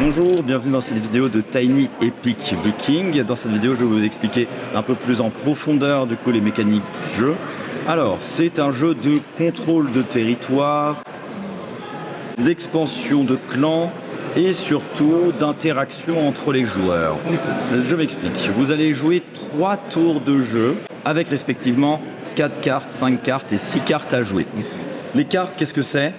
Bonjour, bienvenue dans cette vidéo de Tiny Epic Viking. Dans cette vidéo, je vais vous expliquer un peu plus en profondeur du coup les mécaniques du jeu. Alors, c'est un jeu de contrôle de territoire, d'expansion de clans et surtout d'interaction entre les joueurs. Je m'explique. Vous allez jouer 3 tours de jeu avec respectivement 4 cartes, 5 cartes et 6 cartes à jouer. Les cartes, qu'est-ce que c'est?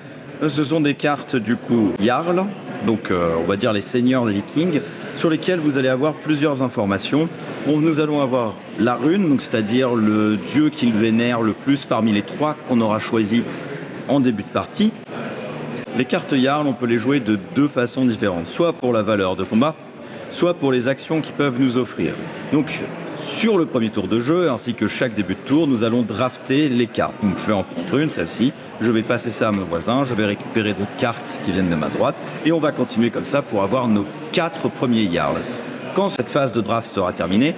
Ce sont des cartes du coup Jarl, donc on va dire les seigneurs des Vikings, sur lesquels vous allez avoir plusieurs informations. Nous allons avoir la rune, donc c'est-à-dire le dieu qu'ils vénèrent le plus parmi les 3 qu'on aura choisi en début de partie. Les cartes Jarl, on peut les jouer de 2 façons différentes, soit pour la valeur de combat, soit pour les actions qu'ils peuvent nous offrir. Donc sur le premier tour de jeu, ainsi que chaque début de tour, nous allons drafter les cartes. Donc je vais en prendre une, celle-ci, je vais passer ça à mon voisin, je vais récupérer d'autres cartes qui viennent de ma droite, et on va continuer comme ça pour avoir nos 4 premiers Jarls. Quand cette phase de draft sera terminée,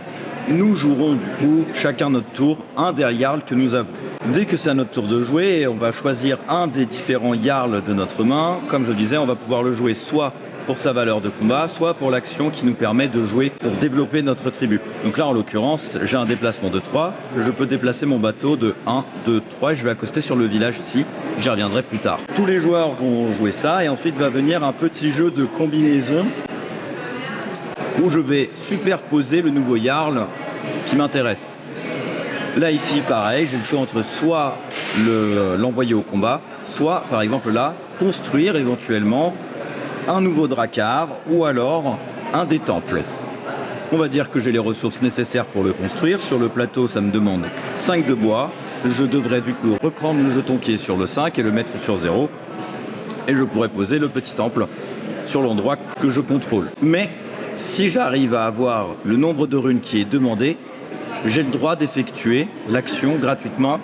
nous jouerons du coup chacun notre tour un des Jarls que nous avons. Dès que c'est à notre tour de jouer, on va choisir un des différents Jarls de notre main. Comme je disais, on va pouvoir le jouer soit pour sa valeur de combat, soit pour l'action qui nous permet de jouer pour développer notre tribu. Donc là, en l'occurrence, j'ai un déplacement de 3. Je peux déplacer mon bateau de 1, 2, 3 et je vais accoster sur le village ici. J'y reviendrai plus tard. Tous les joueurs vont jouer ça et ensuite va venir un petit jeu de combinaison où je vais superposer le nouveau Jarl qui m'intéresse. Là, ici, pareil, j'ai le choix entre soit l'envoyer au combat, soit, par exemple là, construire éventuellement un nouveau Drakkar ou alors un des temples. On va dire que j'ai les ressources nécessaires pour le construire. Sur le plateau, ça me demande 5 de bois. Je devrais du coup reprendre le jeton qui est sur le 5 et le mettre sur 0. Et je pourrais poser le petit temple sur l'endroit que je contrôle. Mais si j'arrive à avoir le nombre de runes qui est demandé, j'ai le droit d'effectuer l'action gratuitement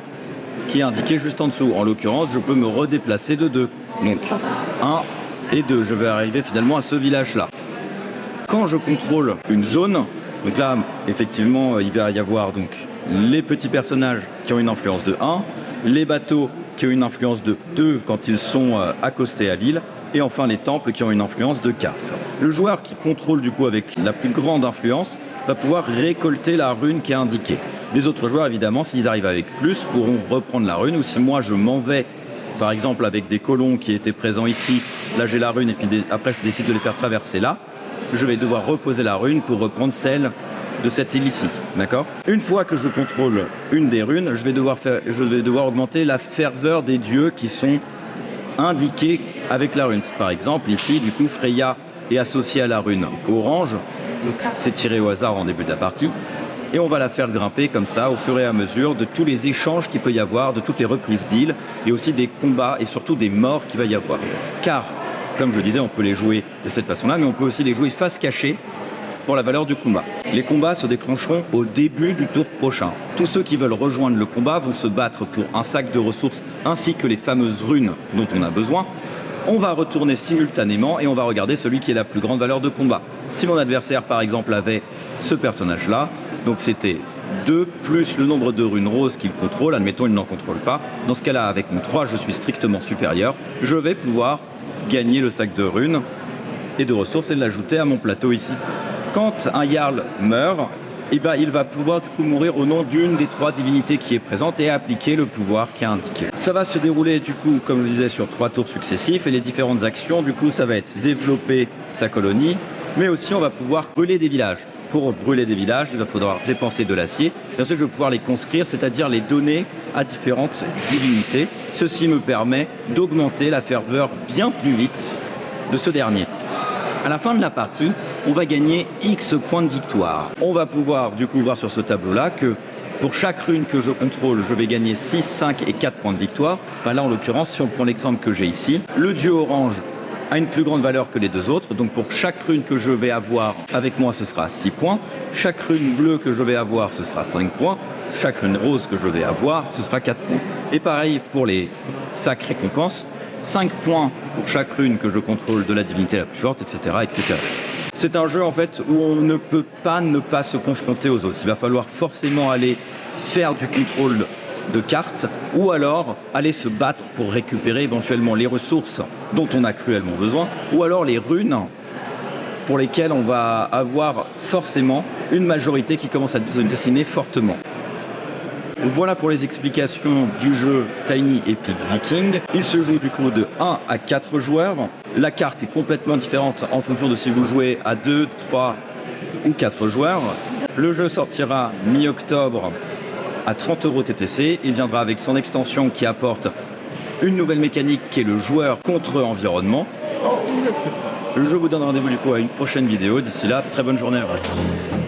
qui est indiquée juste en dessous. En l'occurrence, je peux me redéplacer de 2. Donc 1 et 2. Je vais arriver finalement à ce village-là. Quand je contrôle une zone, donc là, effectivement, il va y avoir donc les petits personnages qui ont une influence de 1, les bateaux qui ont une influence de 2 quand ils sont accostés à l'île, et enfin les temples qui ont une influence de 4. Le joueur qui contrôle du coup avec la plus grande influence va pouvoir récolter la rune qui est indiquée. Les autres joueurs, évidemment, s'ils arrivent avec plus, pourront reprendre la rune, ou si moi je m'en vais, par exemple avec des colons qui étaient présents ici, là j'ai la rune et puis après je décide de les faire traverser là, je vais devoir reposer la rune pour reprendre celle de cette île ici, d'accord? Une fois que je contrôle une des runes, je vais devoir augmenter la ferveur des dieux qui sont indiqués avec la rune. Par exemple, ici, du coup, Freya est associée à la rune orange, c'est tiré au hasard en début de la partie, et on va la faire grimper comme ça au fur et à mesure de tous les échanges qu'il peut y avoir, de toutes les reprises d'îles, et aussi des combats et surtout des morts qu'il va y avoir. Car, comme je disais, on peut les jouer de cette façon-là, mais on peut aussi les jouer face cachée pour la valeur du combat. Les combats se déclencheront au début du tour prochain. Tous ceux qui veulent rejoindre le combat vont se battre pour un sac de ressources ainsi que les fameuses runes dont on a besoin. On va retourner simultanément et on va regarder celui qui a la plus grande valeur de combat. Si mon adversaire, par exemple, avait ce personnage-là, donc c'était 2 plus le nombre de runes roses qu'il contrôle, admettons il n'en contrôle pas, dans ce cas-là, avec mon 3, je suis strictement supérieur, je vais pouvoir gagner le sac de runes et de ressources et l'ajouter à mon plateau ici. Quand un Jarl meurt, il va pouvoir du coup mourir au nom d'une des 3 divinités qui est présente et appliquer le pouvoir qui est indiqué. Ça va se dérouler du coup, comme je disais, sur 3 tours successifs et les différentes actions, du coup, ça va être développer sa colonie, mais aussi on va pouvoir brûler des villages. Pour brûler des villages, il va falloir dépenser de l'acier et ensuite je vais pouvoir les conscrire, c'est-à-dire les donner à différentes divinités. Ceci me permet d'augmenter la ferveur bien plus vite de ce dernier. À la fin de la partie, on va gagner X points de victoire. On va pouvoir du coup voir sur ce tableau-là que pour chaque rune que je contrôle, je vais gagner 6, 5 et 4 points de victoire. Enfin, là, en l'occurrence, si on prend l'exemple que j'ai ici, le dieu orange a une plus grande valeur que les 2 autres. Donc pour chaque rune que je vais avoir avec moi, ce sera 6 points. Chaque rune bleue que je vais avoir, ce sera 5 points. Chaque rune rose que je vais avoir, ce sera 4 points. Et pareil pour les sacs récompenses. 5 points pour chaque rune que je contrôle de la divinité la plus forte, etc., etc. C'est un jeu en fait où on ne peut pas ne pas se confronter aux autres. Il va falloir forcément aller faire du contrôle de cartes ou alors aller se battre pour récupérer éventuellement les ressources dont on a cruellement besoin ou alors les runes pour lesquels on va avoir forcément une majorité qui commence à se dessiner fortement. Voilà pour les explications du jeu Tiny Epic Viking. Il se joue du coup de 1 à 4 joueurs. La carte est complètement différente en fonction de si vous jouez à 2, 3 ou 4 joueurs. Le jeu sortira mi-octobre à 30 € TTC. Il viendra avec son extension qui apporte une nouvelle mécanique qui est le joueur contre environnement. Je vous donne rendez-vous du coup à une prochaine vidéo. D'ici là, très bonne journée à vous.